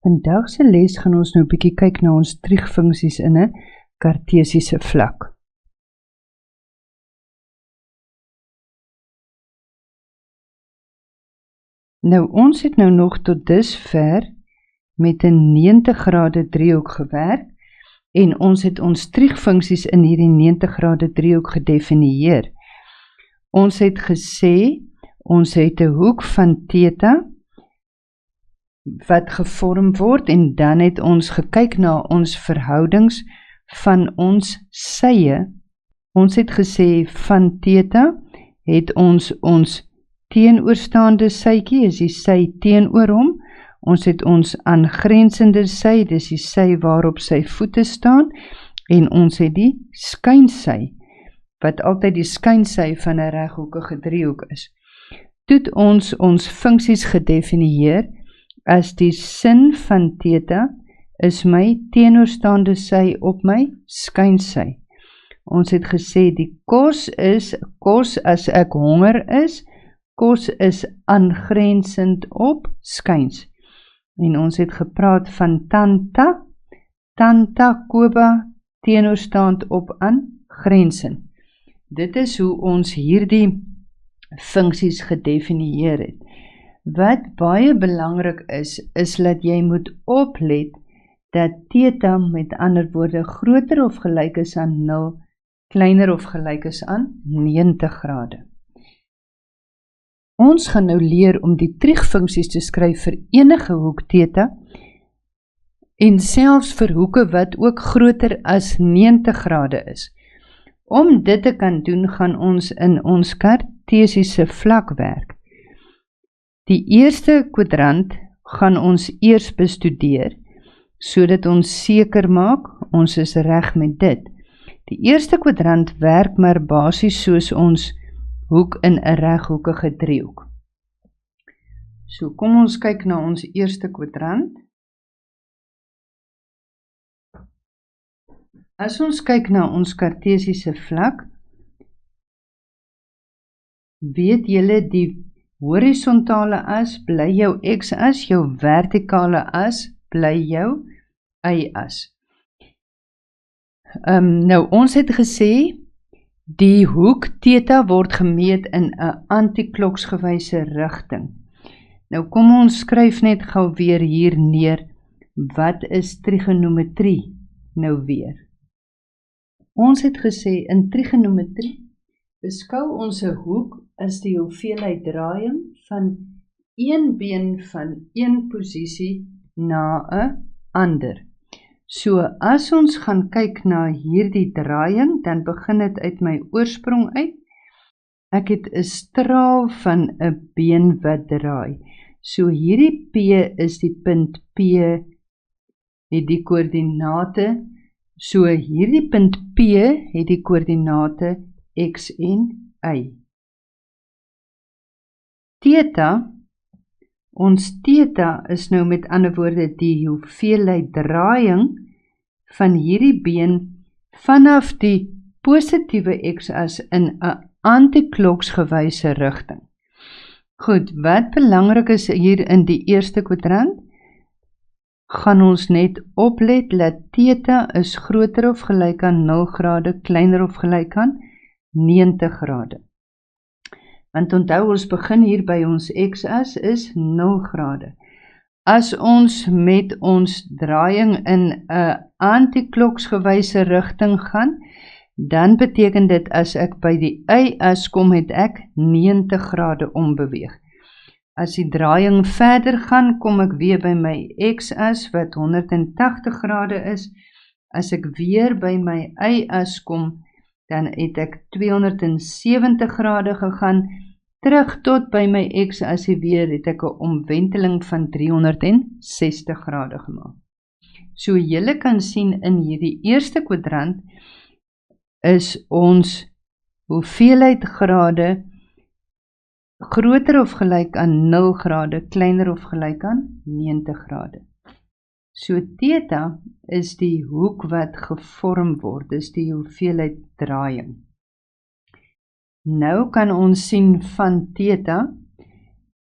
Vandag se les gaan ons nou 'n bietjie kyk na ons triegfunksies in 'n kartesiese vlak. Nou, ons het nou nog tot dusver met 'n 90° driehoek gewerk en ons het ons triegfunksies in hierdie 90° driehoek gedefinieer. Ons het gesê, ons het 'n hoek van theta wat gevorm word en dan het ons gekyk na ons verhoudings van ons sye. Ons het gesê van theta het ons teenoorstaande sytjie, is die sy teenoor hom. Ons het ons aangrensende sy, dis die sy waarop sy voete staan, en ons het die skynsy, wat altyd die skynsy van 'n reghoekige driehoek is. Toe het ons funksies gedefinieer as die sin van theta is my teenoorstaande sy op my skynsy. Ons het gesê die kos as ek honger is, kos is aangrensend op skyns. En ons het gepraat van tanta, koba, teenoorstaand op aangrensend. Dit is hoe ons hierdie funksies gedefinieer het. Wat baie belangrik is dat jy moet oplet dat theta met ander woorde groter of gelyk is aan 0, kleiner of gelyk is aan 90°. Ons gaan nou leer om die triegfunksies te skryf vir enige hoek theta en selfs vir hoeke wat ook groter as 90° is. Om dit te kan doen, gaan ons in ons kartesiese vlak werk. Die eerste kwadrant gaan ons eers bestudeer, sodat ons seker maak, ons is reg met dit. Die eerste kwadrant werk maar basies soos ons hoek in 'n reghoekige driehoek. So, kom ons kyk na ons eerste kwadrant. As ons kyk na ons kartesiese vlak, weet julle die horisontale as bly jou x-as, jou vertikale as bly jou y-as. Nou, ons het gesê, die hoek theta word gemeet in 'n antikloksgewyse rigting. Nou, kom ons skryf net gou weer hier neer, wat is trigonometrie nou weer? Ons het gesê, in trigonometrie beskou ons 'n hoek as die hoeveelheid draaiing van een been van een posisie na 'n ander. So, as ons gaan kyk na hierdie draaiing, dan begin dit uit my oorsprong uit. Ek het 'n straal van 'n been wat draai. So, hierdie P is die punt P, het die koördinate. So, hierdie punt P het die koördinate x en y. Theta, ons theta is nou met ander woorde die hoeveelheid draaiing van hierdie been vanaf die positiewe x-as in 'n antikloksgewyse rigting. Goed, wat belangrik is hier in die eerste kwadrant, gaan ons net oplet dat theta is groter of gelyk aan 0°, kleiner of gelyk aan 90°. Want onthou, ons begin hier by ons x-as is 0°. As ons met ons draaiing in 'n antikloksgewyse rigting gaan, dan beteken dit as ek by die y-as kom, het ek 90° ombeweeg. As die draaiing verder gaan, kom ek weer by my x-as wat 180° is. As ek weer by my y-as kom, dan het ek 270° gegaan, terug tot by my x-as weer het ek 'n omwenteling van 360° gemaak. So, julle kan sien in hierdie eerste kwadrant is ons hoeveelheid grade groter of gelyk aan 0°, kleiner of gelyk aan 90°. So, theta is die hoek wat gevorm word, is die hoeveelheid draaiing. Nou kan ons sien van theta,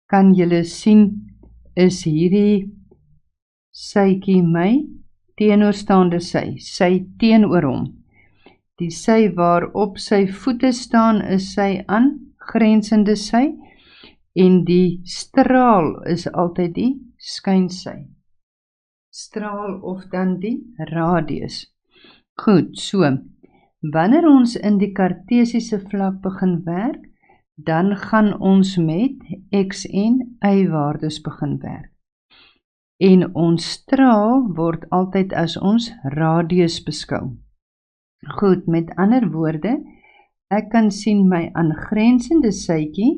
kan julle sien, is hierdie sytjie my teenoorstaande sy teenoor hom. Die sy waarop sy voete staan is sy aangrensende sy, en die straal is altyd die skynsy. Straal of dan die radius. Goed, so, wanneer ons in die kartesiese vlak begin werk, dan gaan ons met x en y waardes begin werk. En ons straal word altyd as ons radius beskou. Goed, met ander woorde, ek kan sien my aangrensende sytjie.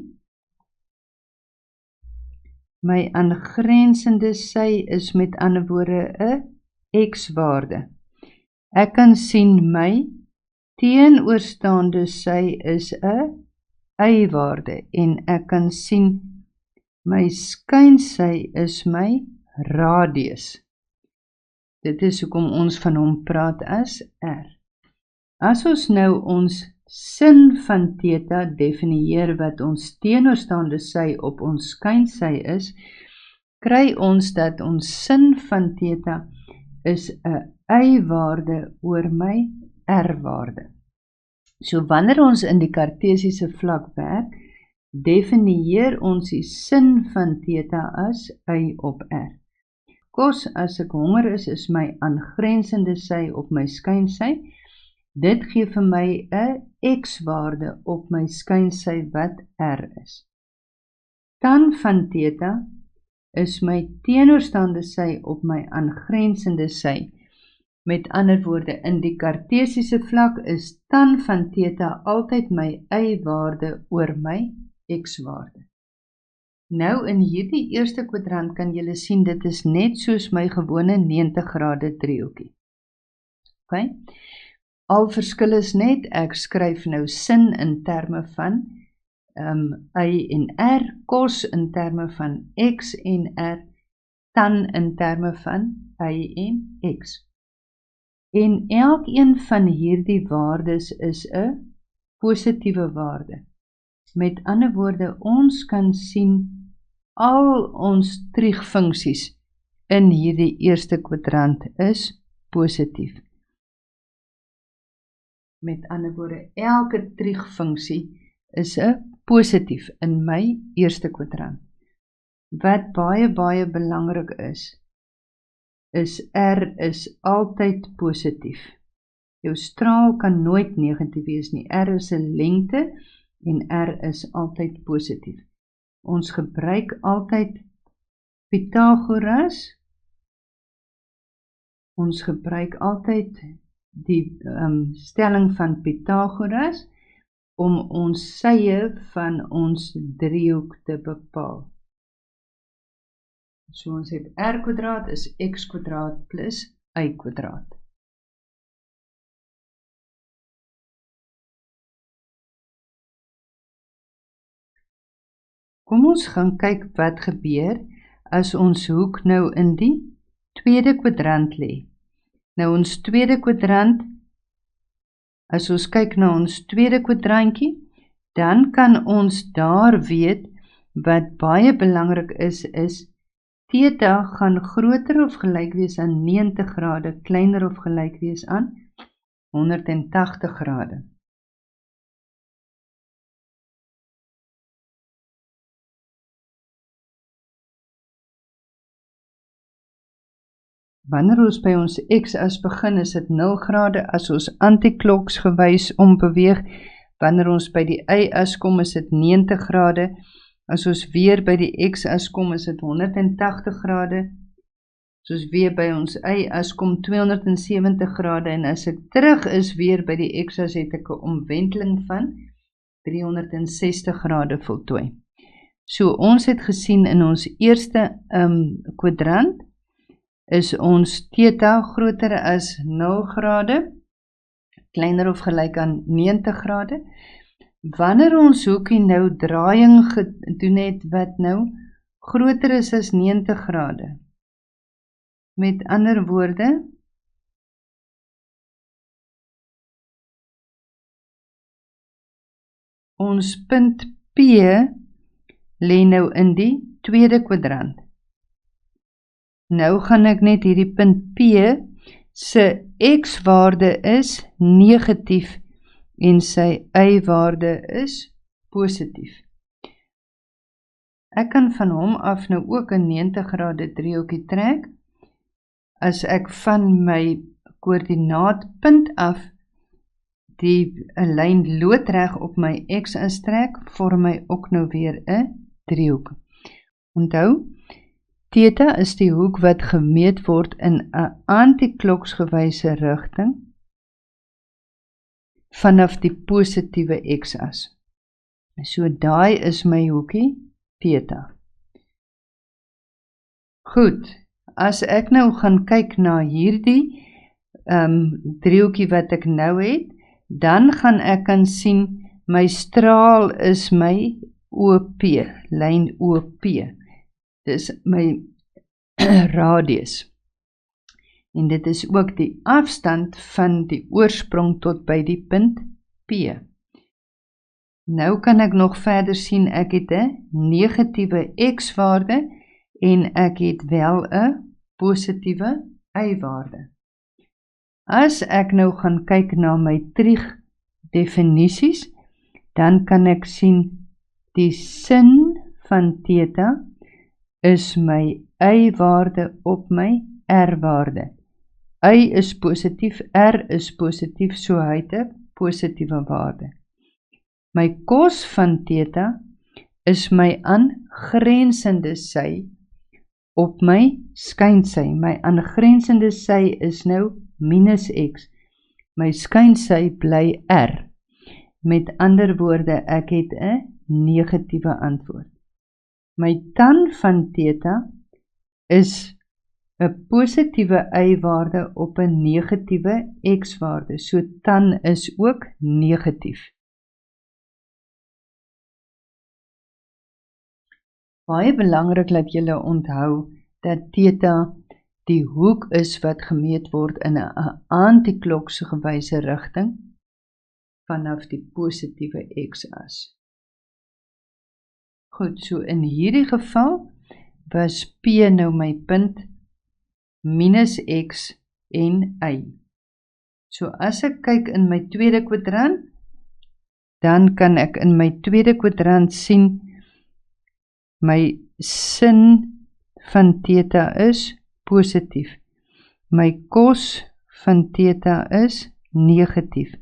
My aangrensende sy is met ander woorde 'n x-waarde. Ek kan sien my teenoorstaande sy is 'n y-waarde en ek kan sien my skynsy is my radius. Dit is hoekom ons van hom praat as r. As ons nou ons sin van theta definieer wat ons teenoorstaande sy op ons skynsy is, kry ons dat ons sin van theta is 'n y-waarde oor my r-waarde. So wanneer ons in die kartesiese vlak werk, definieer ons die sin van theta as y op r. Kos, as ek honger is my aangrensende sy op my skynsy. Dit gee vir my 'n x-waarde op my skynsy wat r is. Tan van theta is my teenoorstaande sy op my aangrensende sy. Met ander woorde, in die kartesiese vlak is tan van theta altyd my y-waarde oor my x-waarde. Nou in hierdie eerste kwadrant kan julle sien dit is net soos my gewone 90 grade driehoekie. Okay? Al verskil is net, ek skryf nou sin in terme van y en r, kos in terme van x en r, tan in terme van y en x. En elkeen van hierdie waardes is 'n positiewe waarde. Met ander woorde, ons kan sien al ons triegfunksies in hierdie eerste kwadrant is positief. Met ander woorde, elke triegfunksie is 'n positief in my eerste kwadrant. Wat baie belangrik is r is altyd positief. Jou straal kan nooit negatief wees nie. R is 'n lengte en r is altyd positief. Ons gebruik altyd Pythagoras. Ons gebruik altyd die stelling van Pythagoras om ons sye van ons driehoek te bepaal. So ons het r kwadraat is x kwadraat plus y kwadraat. Kom ons gaan kyk wat gebeur as ons hoek nou in die tweede kwadrant lê. Nou ons tweede kwadrant, as ons kyk na ons tweede kwadrantjie, dan kan ons daar weet wat baie belangrik is theta gaan groter of gelyk wees aan 90 grade, kleiner of gelyk wees aan 180 grade. Wanneer ons by ons x-as begin, is dit 0 grade, as ons antikloks gewys ombeweeg. Wanneer ons by die y-as kom, is dit 90 grade. As ons weer by die x-as kom, is dit 180 grade. As ons weer by ons y-as kom, 270 grade. En as ek terug is weer by die x-as, het ek 'n omwenteling van 360 grade voltooi. So ons het gesien in ons eerste kwadrant, is ons theta groter as 0 grade, kleiner of gelyk aan 90 grade. Wanneer ons hoekie nou draaiing gedoen het wat nou groter is as 90 grade. Met ander woorde, ons punt P lê nou in die tweede kwadrant. Nou gaan ek net hierdie punt P se x-waarde is negatief en sy y-waarde is positief. Ek kan van hom af nou ook 'n 90° driehoekie trek. As ek van my koördinaatpunt af die 'n lyn loodreg op my x-as trek, vorm hy ook nou weer 'n driehoek. Onthou, theta is die hoek wat gemeet word in 'n antikloksgewyse rigting vanaf die positiewe x-as. So daai is my hoekie theta. Goed, as ek nou gaan kyk na hierdie driehoekie wat ek nou het, dan gaan ek kan sien my straal is my OP, lyn OP. Dis my radius. En dit is ook die afstand van die oorsprong tot by die punt P. Nou kan ek nog verder sien, ek het 'n negatiewe x-waarde en ek het wel 'n positiewe y-waarde. As ek nou gaan kyk na my triegdefinisies, dan kan ek sien die sin van theta is my y-waarde op my r-waarde. Y is positief, r is positief, so hy het 'n positiewe waarde. My cos van theta is my aangrensende sy op my skynsy. My aangrensende sy is nou minus x. My skynsy bly r. Met ander woorde, ek het 'n negatiewe antwoord. My tan van theta is 'n positiewe y-waarde op 'n negatiewe x-waarde. So tan is ook negatief. Baie belangrik dat julle onthou dat theta die hoek is wat gemeet word in 'n antikloksgewyse rigting vanaf die positiewe x-as. Goed, so in hierdie geval was P nou my punt minus x en y. So as ek kyk in my tweede kwadrant, dan kan ek in my tweede kwadrant sien my sin van theta is positief. My cos van theta is negatief.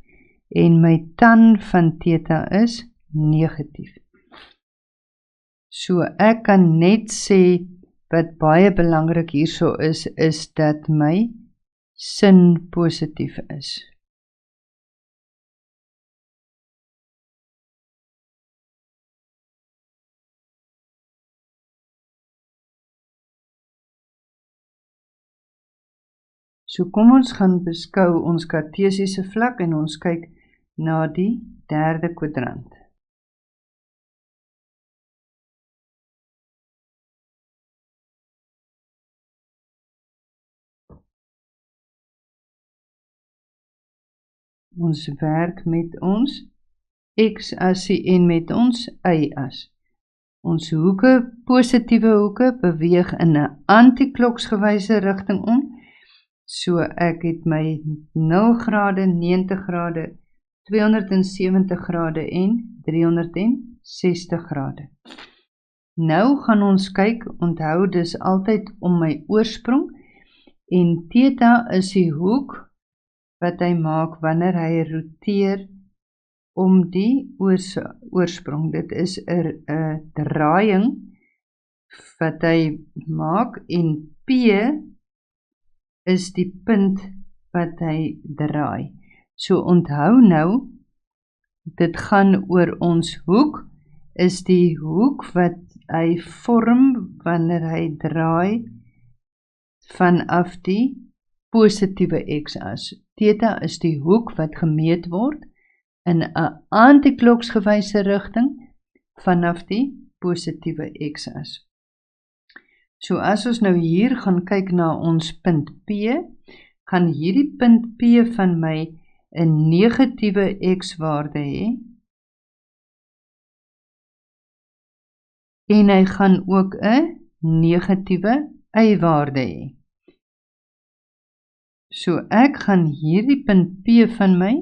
En my tan van theta is negatief. So ek kan net sê, wat baie belangrik hierso is dat my sin positief is. So kom ons gaan beskou ons kartesiese vlak en ons kyk na die derde kwadrant. Ons werk met ons x-asie en met ons y-as. Ons hoeke, positiewe hoeke, beweeg in 'n antikloksgewyse rigting om. So ek het my 0°, 90°, 270° en 360°. Nou gaan ons kyk, onthou dis altyd om my oorsprong, en theta is die hoek wat hy maak wanneer hy roteer om die oorsprong. Dit is 'n draaiing wat hy maak en P is die punt wat hy draai. So onthou nou, dit gaan oor ons hoek, is die hoek wat hy vorm wanneer hy draai vanaf die positiewe x-as. Theta is die hoek wat gemeet word in 'n antikloksgewyse rigting vanaf die positiewe x-as. So as ons nou hier gaan kyk na ons punt P, gaan hierdie punt P van my 'n negatiewe x-waarde hê, en hy gaan ook 'n negatiewe y-waarde hê. So ek gaan hierdie punt P van my,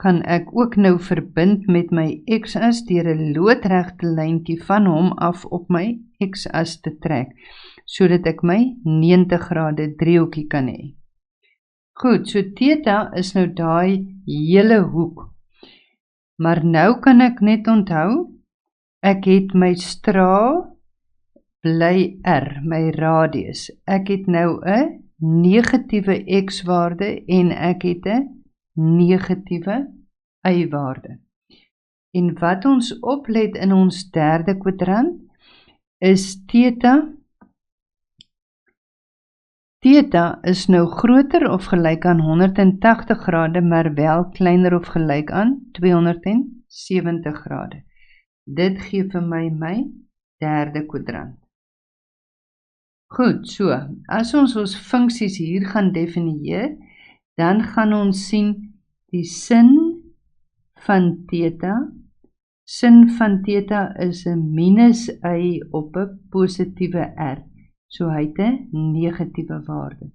gaan ek ook nou verbind met my x-as deur 'n loodregte lyntjie van hom af op my x-as te trek, sodat ek my 90 grade driehoekie kan hê. Goed, so theta is nou daai hele hoek. Maar nou kan ek net onthou, ek het my straal bly R, my radius. Ek het nou 'n negatiewe x-waarde en ek het 'n negatiewe y-waarde. En wat ons oplet in ons derde kwadrant is theta. Theta is nou groter of gelyk aan 180 grade, maar wel kleiner of gelyk aan 270 grade. Dit gee vir my derde kwadrant. Goed, so, as ons funksies hier gaan definieer, dan gaan ons sien die sin van theta. Sin van theta is 'n minus y op 'n positiewe r. So hy het 'n negatiewe waarde.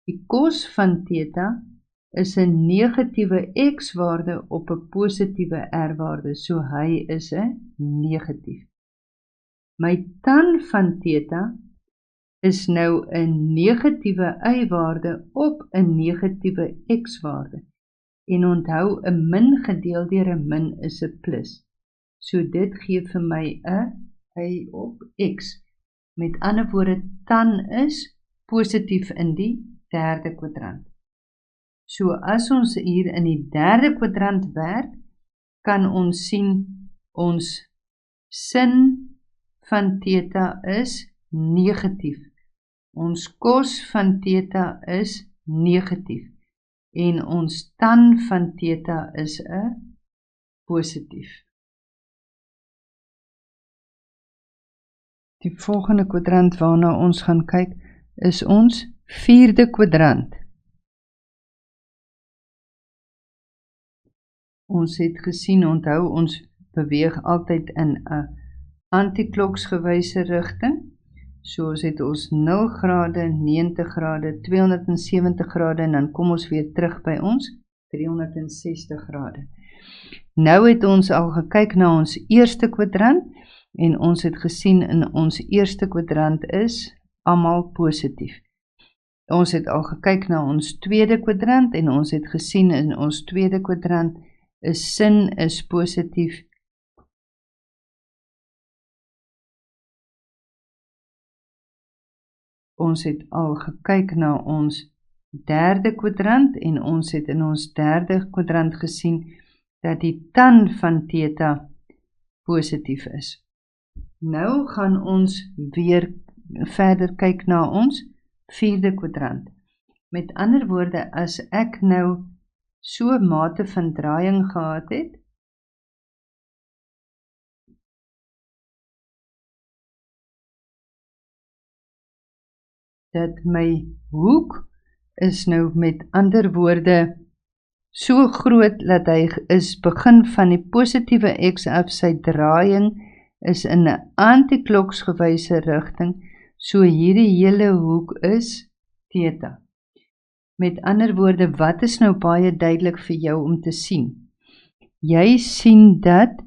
Die kos van theta is 'n negatiewe x-waarde op 'n positiewe r-waarde. So hy is 'n negatief. My tan van theta is nou 'n negatiewe y-waarde op 'n negatiewe x-waarde. En onthou, 'n min gedeel deur 'n min is 'n plus. So dit gee vir my 'n y op x. Met ander woorde, tan is positief in die derde kwadrant. So as ons hier in die derde kwadrant werk, kan ons sien ons sin van theta is negatief. Ons kos van theta is negatief. En ons tan van theta is 'n positief. Die volgende kwadrant waarna ons gaan kyk, is ons vierde kwadrant. Ons het gesien, onthou, ons beweeg altyd in 'n antikloksgewyse rigting. So ons het ons 0 grade, 90 grade, 270 grade en dan kom ons weer terug by ons 360 grade. Nou het ons al gekyk na ons eerste kwadrant en ons het gesien in ons eerste kwadrant is almal positief. Ons het al gekyk na ons tweede kwadrant en ons het gesien in ons tweede kwadrant is sin is positief. Ons het al gekyk na ons derde kwadrant en ons het in ons derde kwadrant gesien dat die tan van theta positief is. Nou gaan ons weer verder kyk na ons vierde kwadrant. Met ander woorde, as ek nou so mate van draaiing gehad het, dat my hoek is nou met ander woorde so groot dat hy is begin van die positiewe x af, sy draaiing is in 'n antikloksgewyse rigting, so hierdie hele hoek is theta. Met ander woorde, wat is nou baie duidelik vir jou om te sien? Jy sien dat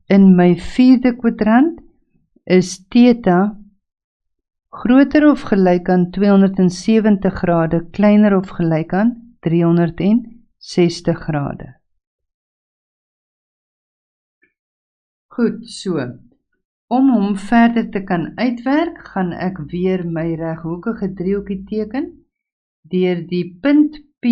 in my vierde kwadrant is theta groter of gelyk aan 270 grade, kleiner of gelyk aan 360 grade. Goed, so, om hom verder te kan uitwerk, gaan ek weer my reghoekige driehoekie teken, deur die punt P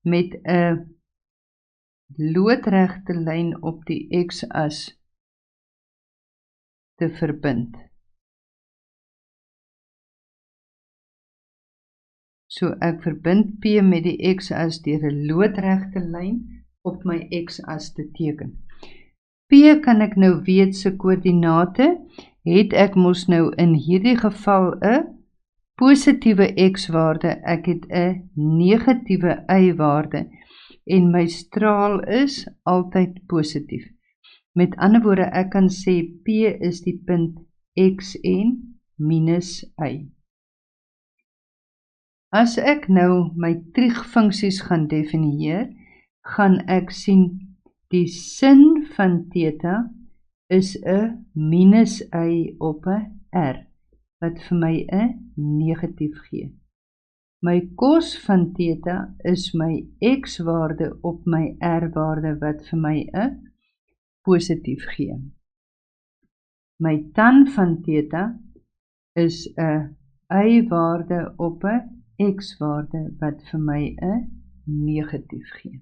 met 'n loodregte lyn op die x-as te verbind. So ek verbind P met die x-as deur 'n loodregte lyn op my x-as te teken. P kan ek nou weet se koördinate, het ek mos nou in hierdie geval 'n positiewe x-waarde, ek het 'n negatiewe y-waarde en my straal is altyd positief. Met ander woorde, ek kan sê P is die punt xn minus y. As ek nou my triegfunksies gaan definieer, gaan ek sien die sin van theta is 'n minus y op 'n r, wat vir my 'n negatief gee. My cos van theta is my x-waarde op my r-waarde, wat vir my 'n positief gee. My tan van theta is 'n y-waarde op 'n x-waarde, wat vir my 'n negatief gee.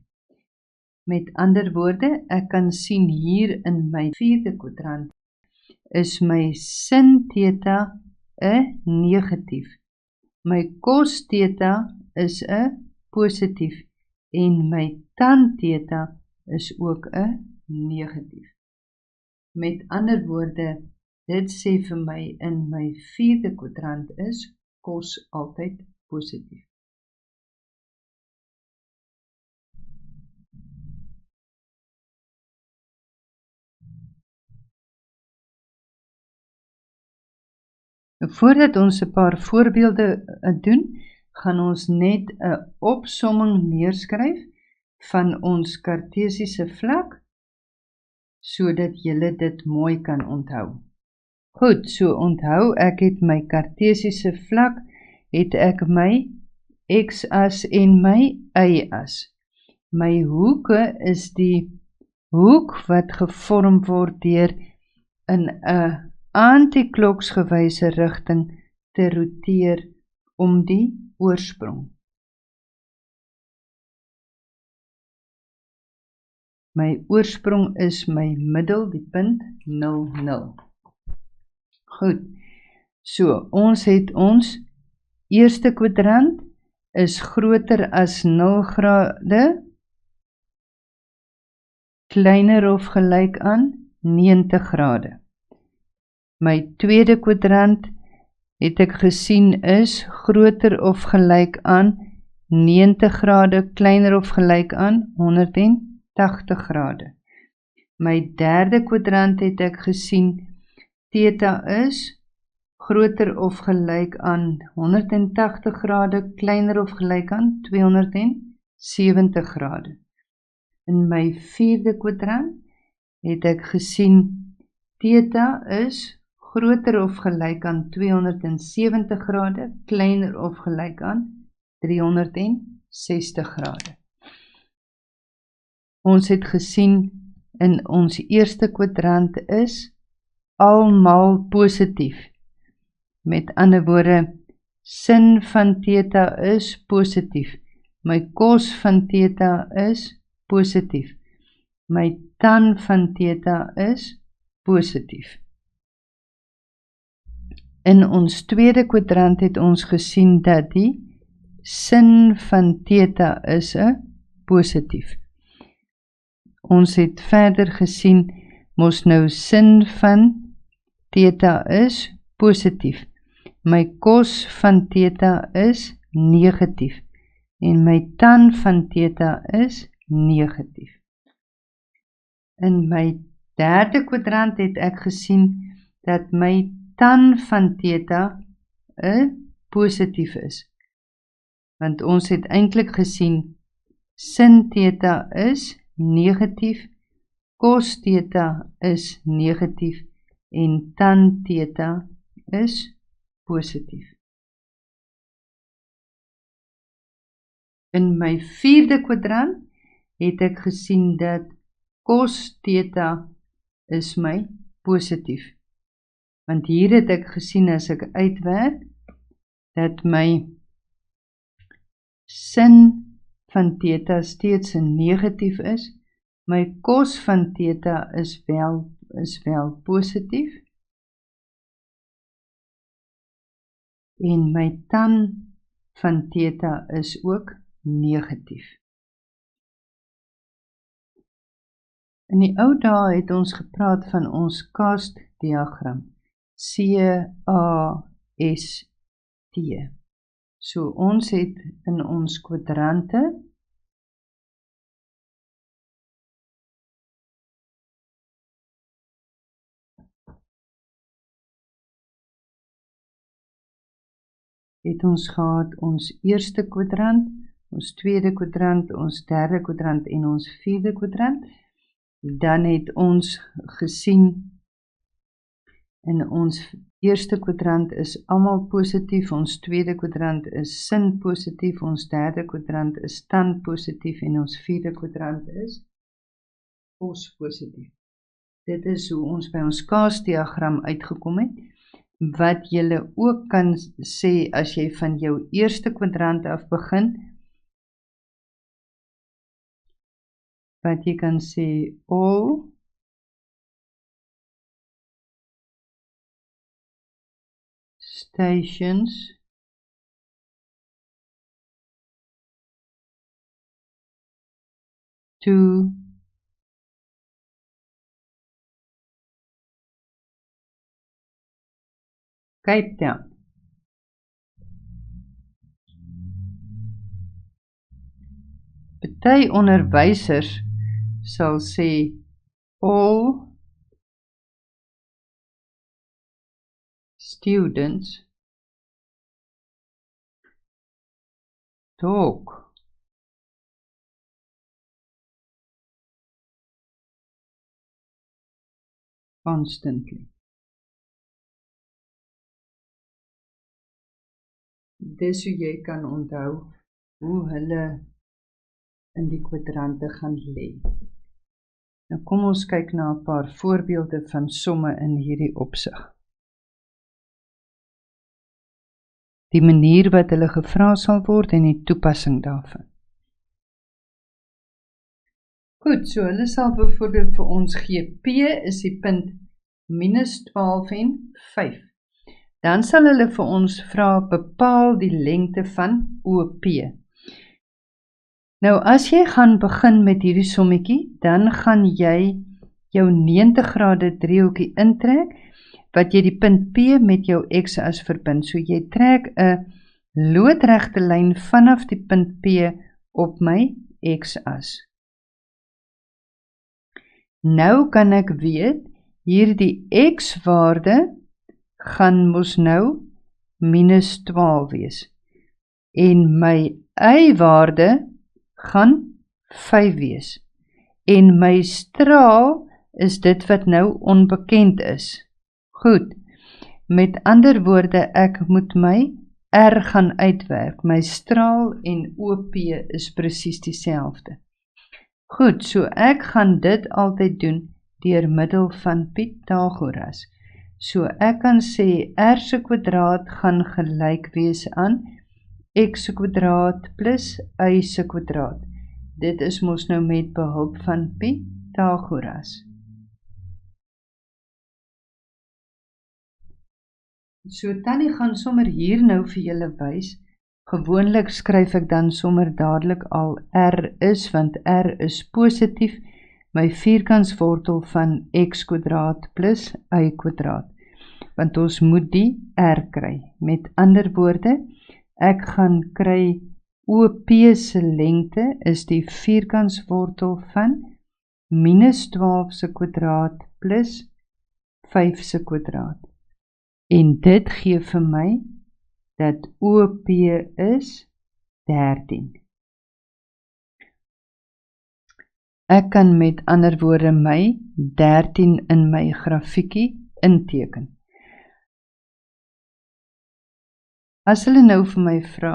Met ander woorde, ek kan sien hier in my 4de kwadrant is my sin theta 'n negatief. My cos theta is 'n positief en my tan theta is ook 'n negatief. Met ander woorde, dit sê vir my in my 4de kwadrant is cos altyd positief. Voordat ons 'n paar voorbeelde doen, gaan ons net 'n opsomming neerskryf van ons kartesiese vlak, sodat julle dit mooi kan onthou. Goed, so onthou, ek het my kartesiese vlak, het ek my x-as en my y-as. My hoeke is die hoek wat gevorm word deur in 'n antikloksgewyse rigting te roteer om die oorsprong. My oorsprong is my middel, die punt 0, 0. Goed, so ons het ons eerste kwadrant is groter as 0 grade, kleiner of gelyk aan 90 grade. My tweede kwadrant het ek gesien is groter of gelyk aan 90 grade, kleiner of gelyk aan 180 grade. My derde kwadrant het ek gesien theta is groter of gelyk aan 180 grade, kleiner of gelyk aan 270 grade. In my vierde kwadrant het ek gesien theta is groter of gelyk aan 270 grade, kleiner of gelyk aan 360 grade. Ons het gesien in ons eerste kwadrant is almal positief. Met ander woorde, sin van theta is positief. My cos van theta is positief. My tan van theta is positief. In ons tweede kwadrant het ons gesien dat die sin van theta is 'n positief. Ons het verder gesien, mos nou sin van theta is positief. My cos van theta is negatief en my tan van theta is negatief. In my derde kwadrant het ek gesien dat my tan van theta 'n positief is. Want ons het eintlik gesien sin theta is negatief, cos theta is negatief en tan theta is positief. In my vierde kwadrant het ek gesien dat cos theta is my positief. Want hier het ek gesien as ek uitwerk, dat my sin van theta steeds 'n negatief is, my cos van theta is wel positief, en my tan van theta is ook negatief. In die ou dae het ons gepraat van ons CAST diagram, CAST T. So ons het in ons kwadrante het ons gehad ons eerste kwadrant, ons tweede kwadrant, ons derde kwadrant en ons vierde kwadrant. Dan het ons gesien in ons eerste kwadrant is almal positief, ons tweede kwadrant is sin positief, ons derde kwadrant is tan positief en ons vierde kwadrant is pos positief. Dit is hoe ons by ons kaasdiagram uitgekom het. Wat jy ook kan sê as jy van jou eerste kwadrant af begin, wat jy kan sê all stations to Cape Town. Party onderwysers sal sê all students talk constantly. Dis hoe jy kan onthou hoe hulle in die kwadrante gaan lê. Nou kom ons kyk na 'n paar voorbeelde van somme in hierdie opsig. Die manier wat hulle gevra sal word en die toepassing daarvan. Goed, so hulle sal byvoorbeeld vir ons gee, P is die punt -12 en 5. Dan sal hulle vir ons vra, bepaal die lengte van OP. Nou, as jy gaan begin met hierdie sommetjie, dan gaan jy jou 90 grade driehoekie intrek, wat jy die punt P met jou x-as verbind. So jy trek 'n loodregte lyn vanaf die punt P op my x-as. Nou kan ek weet, hierdie x-waarde gaan mos nou -12 wees. En my y-waarde gaan 5 wees. En my straal is dit wat nou onbekend is. Goed, met ander woorde, ek moet my R gaan uitwerk. My straal en OP is presies dieselfde. Goed, so ek gaan dit altyd doen deur middel van Pythagoras. So ek kan sê R se kwadraat gaan gelyk wees aan x se kwadraat plus y se kwadraat. Dit is mos nou met behulp van Pythagoras. So Tannie gaan sommer hier nou vir julle wys. Gewoonlik skryf ek dan sommer dadelik al R is, want R is positief, my vierkantswortel van x kwadraat plus y kwadraat. Want ons moet die R kry. Met ander woorde, ek gaan kry OP se lengte is die vierkantswortel van -12 se kwadraat plus 5 se kwadraat. En dit gee vir my dat OP is 13. Ek kan met ander woorde my 13 in my grafiekie inteken. As hulle nou vir my vra,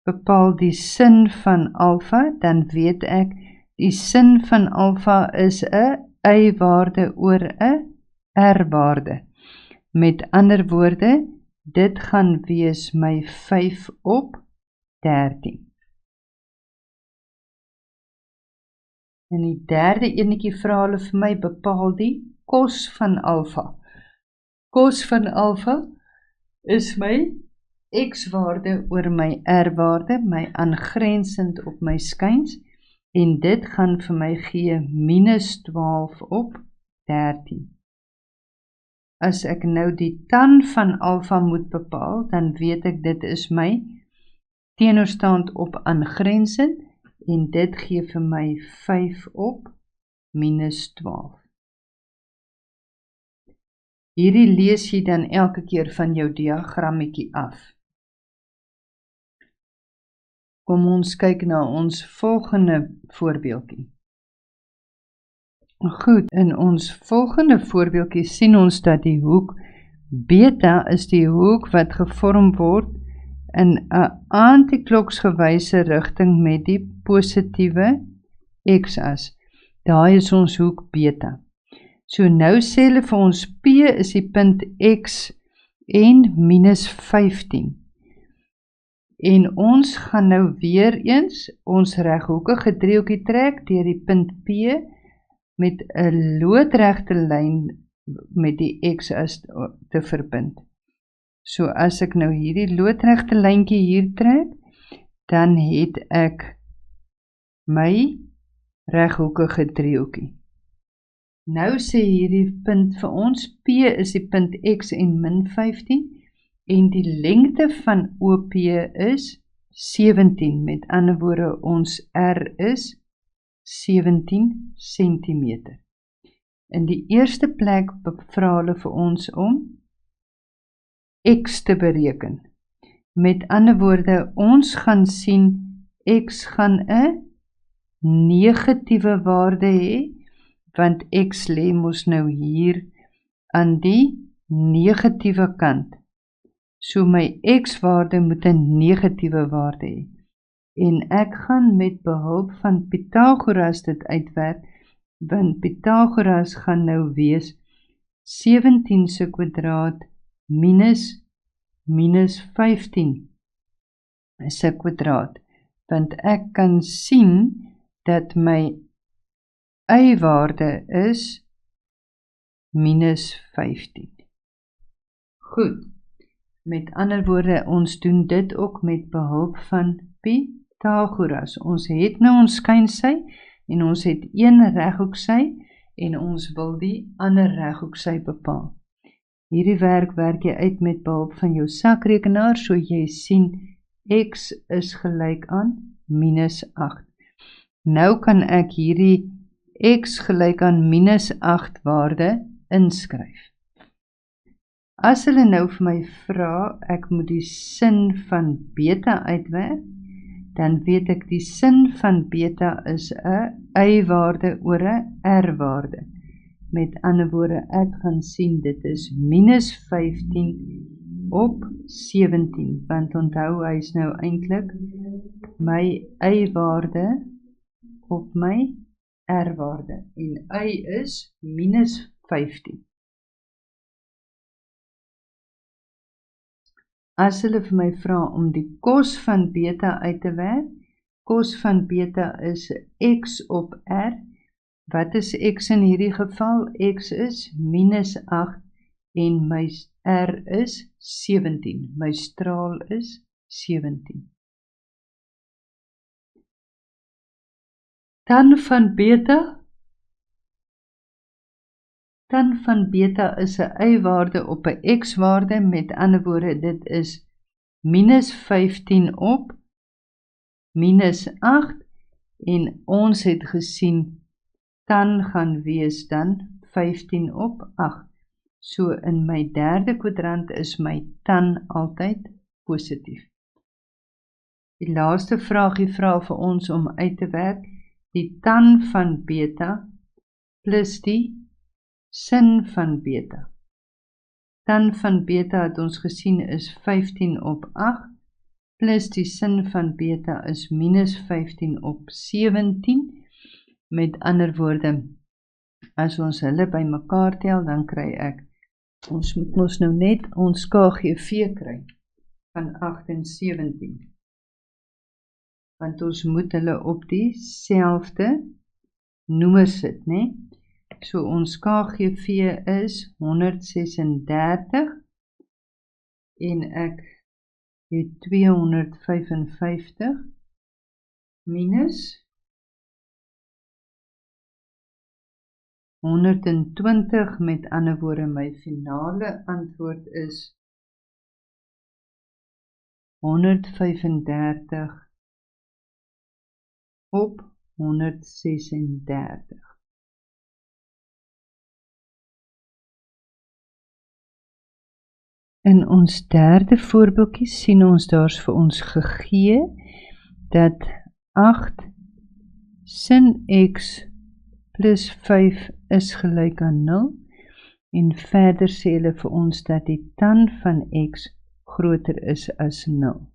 bepaal die sin van alfa, dan weet ek, die sin van alfa is 'n y-waarde oor 'n r-waarde. Met ander woorde, dit gaan wees my 5 op 13. En die derde enetjie vra hulle vir my, bepaal die kos van alfa. Kos van alfa is my x-waarde oor my r-waarde, my aangrensend op my skuins, en dit gaan vir my gee -12 op 13. as ek nou die tan van alfa moet bepaal, dan weet ek dit is my teenoorstaand op aangrensend, en dit gee vir my 5 op minus 12. Hierdie lees jy dan elke keer van jou diagrammetjie af. Kom ons kyk na ons volgende voorbeeldjie. Goed, in ons volgende voorbeeldjie sien ons dat die hoek beta is die hoek wat gevorm word in 'n antikloksgewyse rigting met die positiewe x-as. Daai is ons hoek beta. So nou sê hulle vir ons P is die punt x en minus 15. En ons gaan nou weer eens ons reghoekige driehoekie trek deur die punt P met 'n loodregte lyn met die x-as te verbind. So as ek nou hierdie loodregte lyntjie hier trek, dan het ek my reghoekige driehoekie. Nou sê hierdie punt vir ons, P is die punt x en min 15, en die lengte van OP is 17, met ander woorde ons R is 17 centimeter. In die eerste plek vra hulle vir ons om x te bereken. Met ander woorde, ons gaan sien x gaan 'n negatiewe waarde hê, want x lê mos nou hier aan die negatiewe kant. So my x-waarde moet 'n negatiewe waarde hê. En ek gaan met behulp van Pythagoras dit uitwerk, want Pythagoras gaan nou wees 17 se kwadraat minus 15 se kwadraat, want ek kan sien dat my y-waarde is minus 15. Goed, met ander woorde, ons doen dit ook met behulp van Pythagoras. Ons het nou ons skynsy, en ons het een reghoeksy, en ons wil die ander reghoeksy bepaal. Hierdie werk jy uit met behulp van jou sakrekenaar, so jy sien x is gelyk aan minus 8. Nou kan ek hierdie x gelyk aan minus 8 waarde inskryf. As hulle nou vir my vra, ek moet die sin van beta uitwerk, dan weet ek die sin van beta is 'n y-waarde oor 'n r-waarde. Met ander woorde, ek gaan sien dit is minus 15 op 17, want onthou, hy is nou eintlik my y-waarde op my r-waarde, en y is minus 15. As hulle vir my vra om die kos van beta uit te werk, kos van beta is x op r. Wat is x in hierdie geval? X is minus 8 en my r is 17. My straal is 17. Tan van beta is 'n y-waarde op 'n x-waarde, met ander woorde, dit is minus 15 op minus 8, en ons het gesien, tan gaan wees dan 15 op 8. So in my derde kwadrant is my tan altyd positief. Die laaste vraagie vra vir ons om uit te werk die tan van beta plus die sin van beta. Tan van beta het ons gesien is 15 op 8, plus die sin van beta is minus 15 op 17. Met ander woorde, as ons hulle by mekaar tel, dan kry ek, ons moet ons nou net ons KGV kry, van 8 en 17. Want ons moet hulle op dieselfde noemer sit, né? So ons KGV is 136 en ek het 255 minus 120, met ander woorde my finale antwoord is 135 op 136. In ons derde voorbeeldjie sien ons daar's vir ons gegee dat 8 sin x plus 5 is gelyk aan 0 en verder sê hulle vir ons dat die tan van x groter is as 0.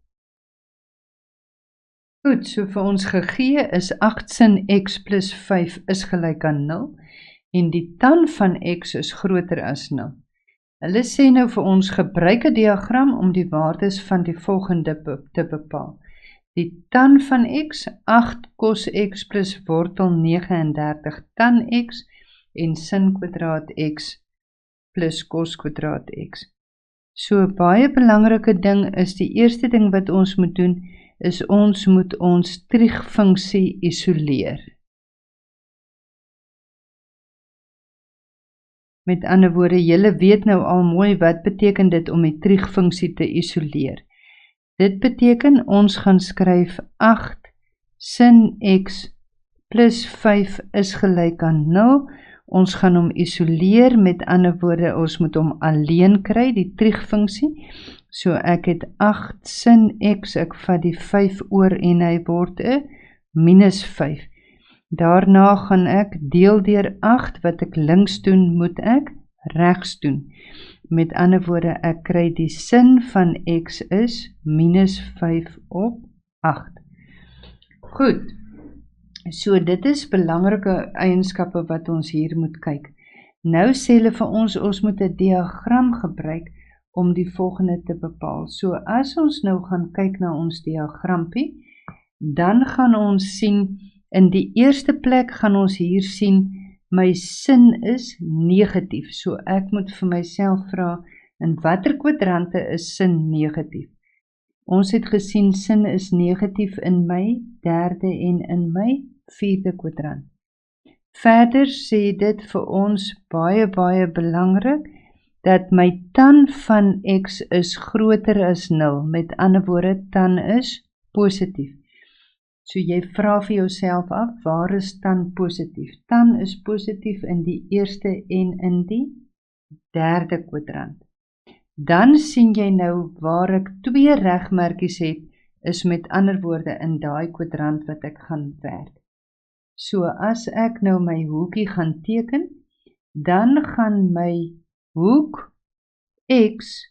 Goed, so vir ons gegee is 8 sin x plus 5 is gelyk aan 0 en die tan van x is groter as 0. Hulle sê nou vir ons gebruik 'n diagram om die waardes van die volgende te bepaal. Die tan van x, 8 cos x plus wortel 39 tan x en sin kwadraat x plus cos kwadraat x. So baie belangrike ding is die eerste ding wat ons moet doen, is ons moet ons triegfunksie isoleer. Met ander woorde, julle weet nou al mooi wat beteken dit om die triegfunksie te isoleer. Dit beteken ons gaan skryf 8 sin x plus 5 is gelyk aan 0. Ons gaan hom isoleer, met ander woorde, ons moet hom alleen kry, die triegfunksie. So ek het 8 sin x, ek vat die 5 oor en hy word minus 5. Daarna gaan ek deel deur 8, wat ek links doen, moet ek regs doen. Met ander woorde, ek kry die sin van x is minus 5 op 8. Goed, so dit is belangrike eienskappe wat ons hier moet kyk. Nou sê hulle vir ons moet 'n diagram gebruik om die volgende te bepaal. So as ons nou gaan kyk na ons diagrampie, dan gaan ons sien, in die eerste plek gaan ons hier sien, my sin is negatief. So ek moet vir myself vra, in watter kwadrante is sin negatief? Ons het gesien sin is negatief in my derde en in my vierde kwadrant. Verder sê dit vir ons baie belangrik, dat my tan van x is groter as 0. Met ander woorde, tan is positief. So jy vra vir jouself af, waar is tan positief? Tan is positief in die eerste en in die derde kwadrant. Dan sien jy nou waar ek 2 regmerkies het, is met ander woorde in daai kwadrant wat ek gaan werk. So as ek nou my hoekie gaan teken, dan gaan my hoek x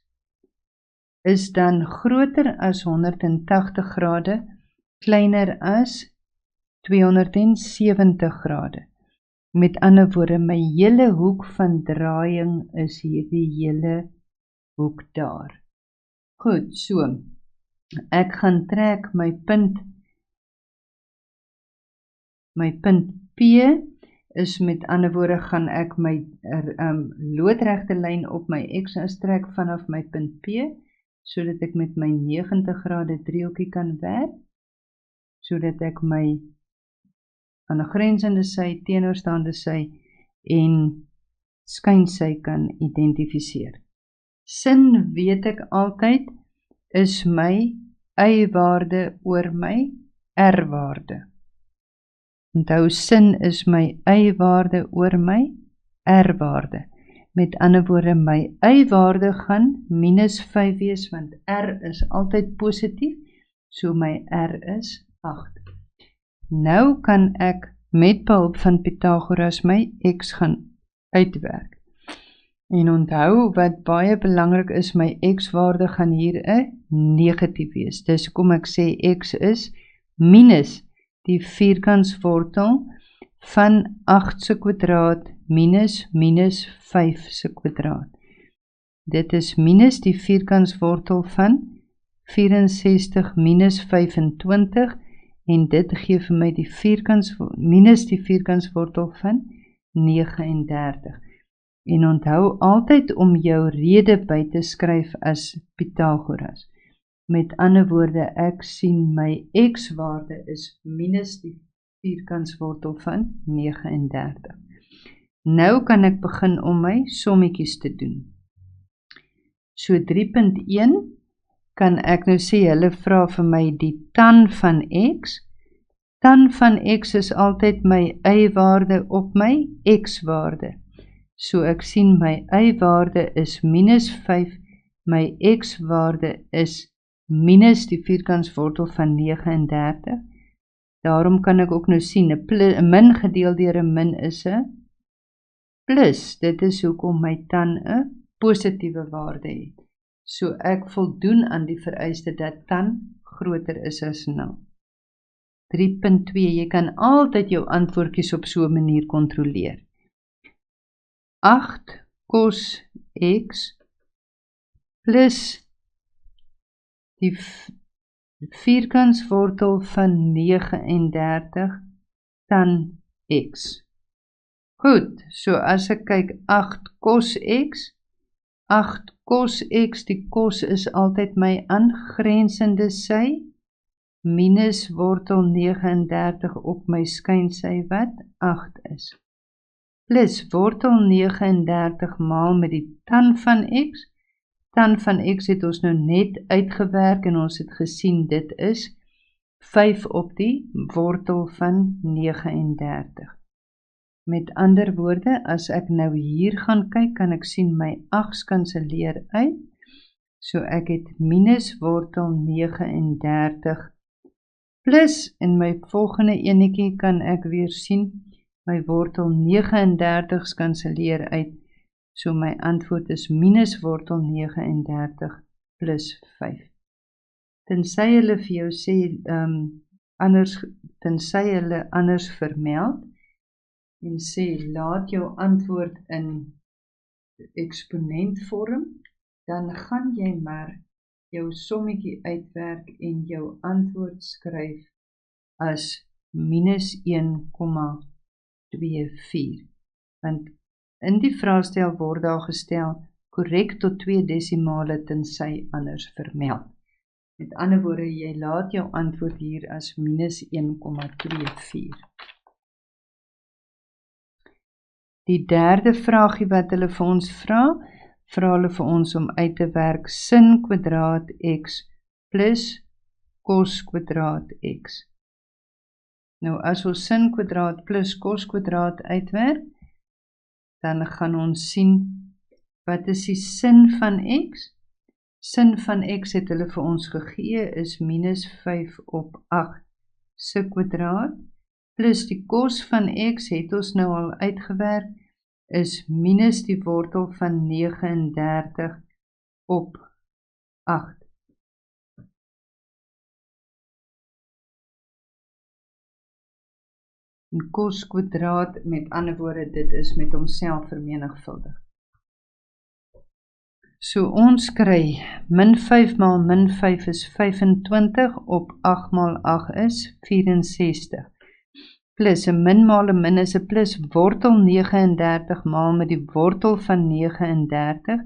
is dan groter as 180 grade, kleiner as 270 grade. Met ander woorde, my hele hoek van draaiing is hierdie hele hoek daar. Goed, so, ek gaan trek my punt P is, met ander woorde, gaan ek my loodregte lyn op my x instrek vanaf my punt P, sodat ek met my 90 grade driehoekie kan werk, sodat ek my aan 'n grensende sy, teenoorstaande sy en skynsy kan identifiseer. Sin weet ek altyd is my y-waarde oor my r-waarde. Onthou, sin is my y-waarde oor my r-waarde. Met ander woorde, my y-waarde gaan minus 5 wees, want r is altyd positief, so my r is 8. Nou kan ek met behulp van Pythagoras my x gaan uitwerk. En onthou, wat baie belangrik is, my x-waarde gaan hier 'n negatief wees. Dis hoekom ek sê x is minus die vierkantswortel van 8 se kwadraat minus 5 se kwadraat. Dit is minus die vierkantswortel van 64 minus 25 en dit gee vir my minus die vierkantswortel van 39. En onthou altyd om jou rede by te skryf as Pythagoras. Met ander woorde, ek sien my x-waarde is minus die vierkantswortel van 39. Nou kan ek begin om my sommetjies te doen. So 3.1 kan ek nou sê, hulle vra vir my die tan van x. Tan van x is altyd my y-waarde op my x-waarde. So ek sien my y-waarde is minus 5, my x-waarde is minus die vierkantswortel van 39. Daarom kan ek ook nou sien, 'n min gedeel deur 'n min is 'n plus. Dit is hoekom my tan 'n positiewe waarde het. So ek voldoen aan die vereiste dat tan groter is as 0. 3.2, jy kan altyd jou antwoordjies op so 'n manier kontroleer. 8 cos x plus die vierkantswortel van 39 tan x. Goed, so as ek kyk 8 cos x, 8 cos x, die cos is altyd my aangrensende sy, minus wortel 39 op my skynsy wat 8 is. Plus wortel 39 maal met die tan van x. Tan van x het ons nou net uitgewerk en ons het gesien dit is 5 op die wortel van 39. Met ander woorde, as ek nou hier gaan kyk, kan ek sien my 8's kanseleer uit. So ek het minus wortel 39 plus, en my volgende enetjie kan ek weer sien, my wortel 39's kanseleer uit. So my antwoord is minus wortel 39 plus 5. Tensy hulle vir jou sê, tensy hulle anders vermeld, en sê, laat jou antwoord in eksponentvorm, dan gaan jy maar jou sommetjie uitwerk en jou antwoord skryf as minus 1,24. Want in die vraestel word daar gestel, korrek tot 2 desimale tensy anders vermeld. Met ander woorde, jy laat jou antwoord hier as minus 1,24. Die derde vraagie wat hulle vir ons vra hulle vir ons om uit te werk sin kwadraat x plus cos kwadraat x. Nou as ons sin kwadraat plus cos kwadraat uitwerk, dan gaan ons sien, wat is die sin van x? Sin van x het hulle vir ons gegee, is minus 5 op 8 se kwadraat, plus die cos van x het ons nou al uitgewerk, is minus die wortel van 39 op 8. En cos kwadraat, met ander woorde, dit is met homself vermenigvuldig. So ons kry, min 5 maal min 5 is 25 op 8 maal 8 is 64. Plus, 'n min maal 'n min is 'n plus, wortel 39 maal met die wortel van 39,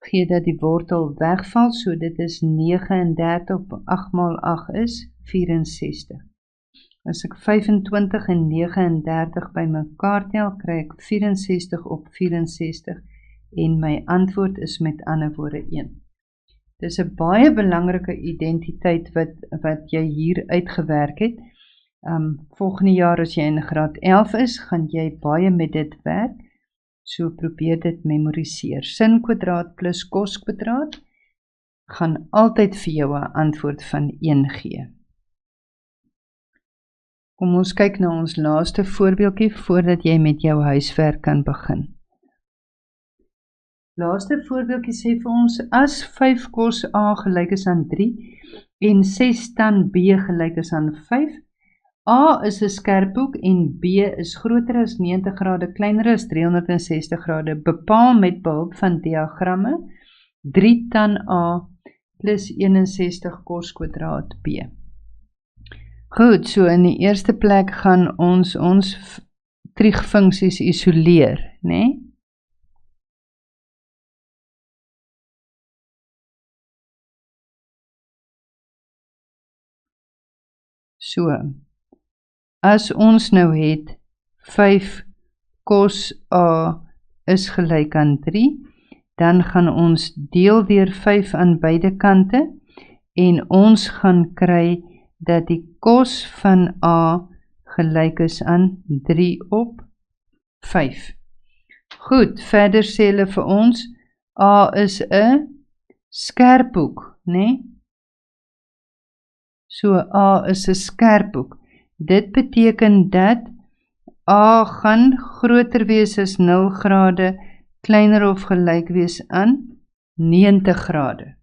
gee dat die wortel wegval, so dit is 39 op 8 maal 8 is 64. As ek 25 en 39 by mekaar tel, kry ek 64 op 64, en my antwoord is met ander woorde 1. Dis 'n baie belangrike identiteit wat jy hier uitgewerk het. Volgende jaar as jy in graad 11 is, gaan jy baie met dit werk, so probeer dit memoriseer. Sin kwadraat plus cos kwadraat gaan altyd vir jou 'n antwoord van 1 gee. Kom ons kyk na ons laaste voorbeeldjie voordat jy met jou huiswerk kan begin. Laaste voorbeeldjie sê vir ons, as 5 cos A gelyk is aan 3 en 6 tan B gelyk is aan 5, A is 'n skerphoek en B is groter as 90 grade, kleiner as 360 grade. Bepaal met behulp van diagramme 3 tan A plus 61 cos kwadraat B. Goed, so in die eerste plek gaan ons triegfunksies isoleer, né? So, as ons nou het 5 cos A is gelyk aan 3, dan gaan ons deel deur 5 aan beide kante, en ons gaan kry dat die cos van A gelyk is aan 3 op 5. Goed, verder sê hulle vir ons, A is 'n skerphoek, né? So A is 'n skerphoek. Dit beteken dat A gaan groter wees as 0 grade, kleiner of gelyk wees aan 90 grade.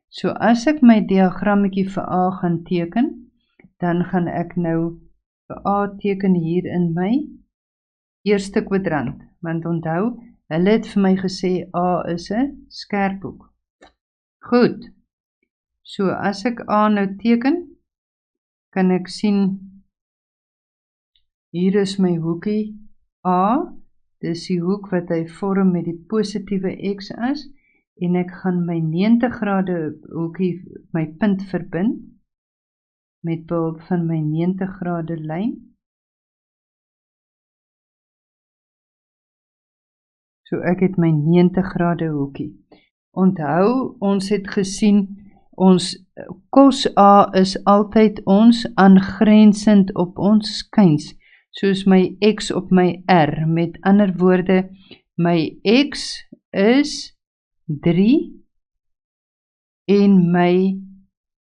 So as ek my diagrammetjie vir A gaan teken, dan gaan ek nou vir A teken hier in my eerste kwadrant, want onthou, hulle het vir my gesê A is 'n skerphoek. Goed, so as ek A nou teken, kan ek sien, hier is my hoekie A, dis die hoek wat hy vorm met die positiewe x-as, en ek gaan my 90 grade hoekie, my punt verbind, met behulp van my 90 grade lyn. So ek het my 90 grade hoekie. Onthou, ons het gesien, ons cos A is altyd ons aangrensend op ons skuins, soos my x op my r. Met ander woorde, my x is 3 en my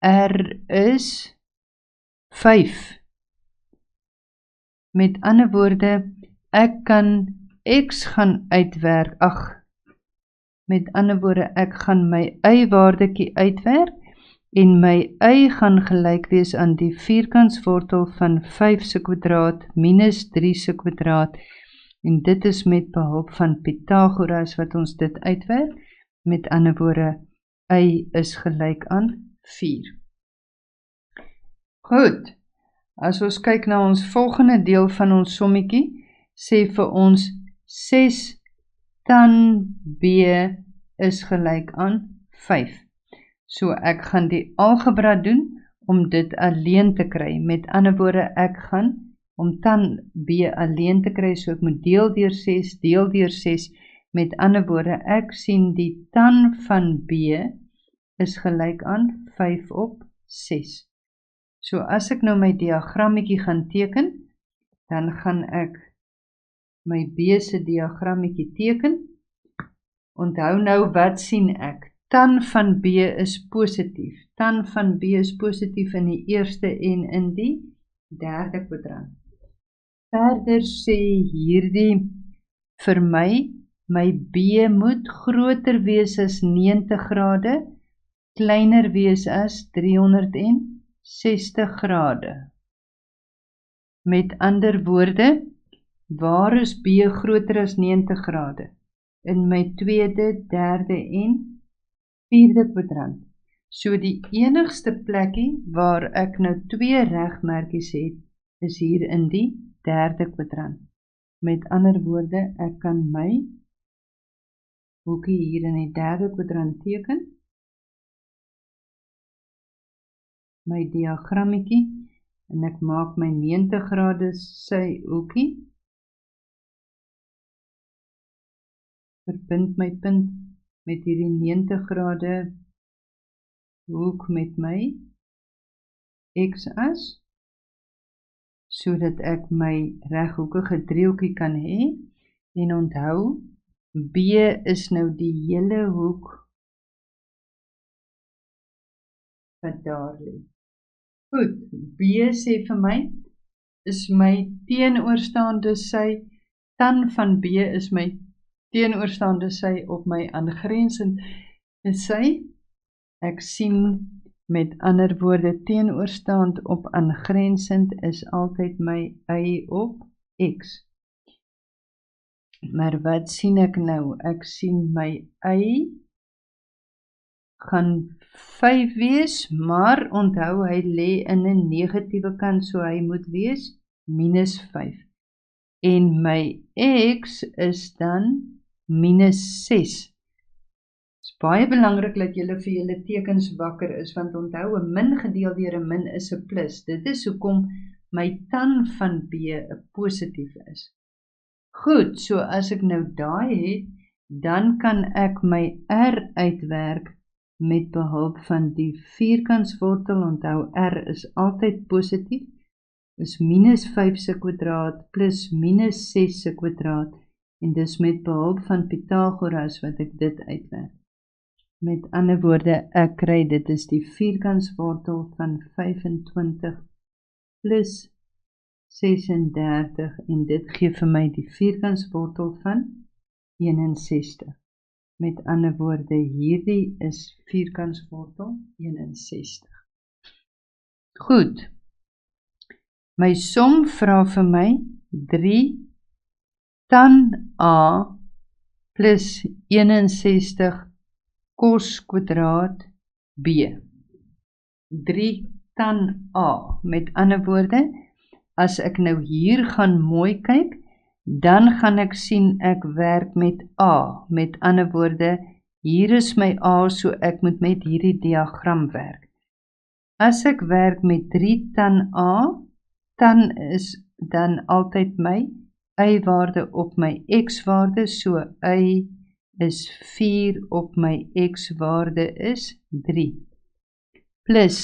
r is 5. Met ander woorde, ek kan x gaan uitwerk, met ander woorde, ek gaan my y-waardekie uitwerk, en my y gaan gelyk wees aan die vierkantswortel van 5 se kwadraat minus 3 se kwadraat, en dit is met behulp van Pythagoras wat ons dit uitwerk, met ander woorde, y is gelyk aan 4. Goed, as ons kyk na ons volgende deel van ons sommetjie, sê vir ons 6 tan b is gelyk aan 5. So ek gaan die algebra doen om dit alleen te kry. Met ander woorde, ek gaan om tan b alleen te kry, so ek moet deel deur 6, deel deur 6. Met ander woorde, ek sien die tan van b is gelyk aan 5 op 6. So as ek nou my diagrammetjie gaan teken, dan gaan ek my b se diagrammetjie teken. Onthou nou, wat sien ek? Tan van b is positief. Tan van b is positief in die eerste en in die derde kwadrant. Verder sê hierdie vir my b moet groter wees as 90 grade, kleiner wees as 360 grade. Met ander woorde, waar is b groter as 90 grade? In my tweede, derde en vierde kwadrant. So die enigste plekkie waar ek nou 2 regmerkies het, is hier in die derde kwadrant. Met ander woorde, ek kan my hoekie hier in die derde kwadrant teken, my diagrammetjie, en ek maak my 90 grade sy hoekie, verbind my punt met hierdie 90 grade hoek met my x-as, sodat ek my reghoekige driehoekie kan hê, en onthou, b is nou die hele hoek wat daar lê. Goed, b sê vir my, is my teenoorstaande sy, tan van b is my teenoorstaande sy op my aangrensend sy. Ek sien met ander woorde, teenoorstaand op aangrensend is altyd my y op x. Maar wat sien ek nou? Ek sien my y gaan 5 wees, maar onthou, hy lê in 'n negatiewe kant, so hy moet wees minus 5. En my x is dan minus 6. Het is baie belangrik dat julle vir julle tekens wakker is, want onthou, 'n min gedeel deur 'n min is 'n plus. Dit is hoekom my tan van b 'n positief is. Goed, so as ek nou daai het, dan kan ek my R uitwerk met behulp van die vierkantswortel. Onthou, R is altyd positief, is minus 5 se kwadraat plus minus 6 se kwadraat, en dis met behulp van Pythagoras wat ek dit uitwerk. Met ander woorde, ek kry dit is die vierkantswortel van 25 plus 36, en dit gee vir my die vierkantswortel van 61. Met ander woorde, hierdie is vierkantswortel 61. Goed. My som vra vir my 3 tan A plus 61 cos kwadraat B. 3 tan A. Met ander woorde, as ek nou hier gaan mooi kyk, dan gaan ek sien ek werk met A. Met ander woorde, hier is my A, so ek moet met hierdie diagram werk. As ek werk met 3 tan A, tan is dan altyd my y-waarde op my x-waarde, so y is 4 op my x-waarde is 3. Plus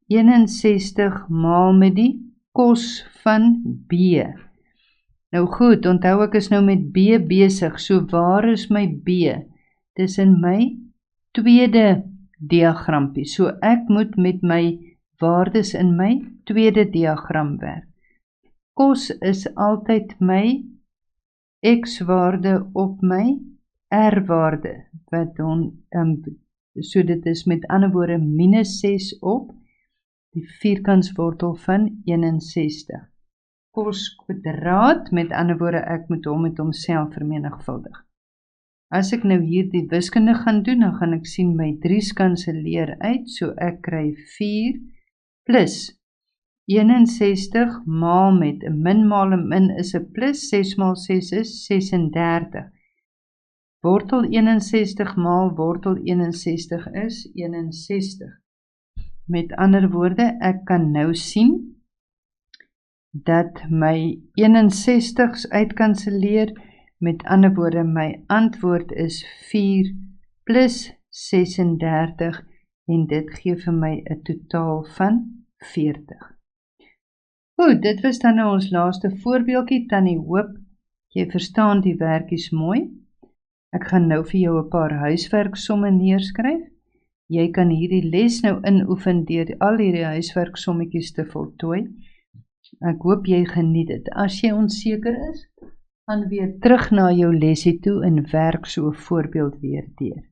61 maal met die cos van B. Nou goed, onthou ek is nou met B besig, so waar is my B? Dis in my tweede diagrampie, so ek moet met my waardes in my tweede diagram werk. Cos is altyd my x-waarde op my r-waarde, so dit is met ander woorde minus 6 op die vierkantswortel van 61. Cos kwadraat, met ander woorde ek moet hom met homself vermenigvuldig. As ek nou hier die wiskunde gaan doen, dan gaan ek sien my 3's kanseleer uit, so ek kry 4 plus 61 maal met 'n min maal 'n min is 'n plus, 6 maal 6 is 36. Wortel 61 maal wortel 61 is 61. Met ander woorde, ek kan nou sien dat my 61's uitkanseleer, met ander woorde, my antwoord is 4 plus 36, en dit gee vir my 'n totaal van 40. Goed, dit was dan nou ons laaste voorbeeldjie. Tannie hoop jy verstaan die werkies mooi. Ek gaan nou vir jou 'n paar huiswerksomme neerskryf. Jy kan hierdie les nou inoefen deur al hierdie huiswerksommetjies te voltooi. Ek hoop jy geniet dit. As jy onseker is, gaan weer terug na jou lesie toe en werk so 'n voorbeeld weer deur.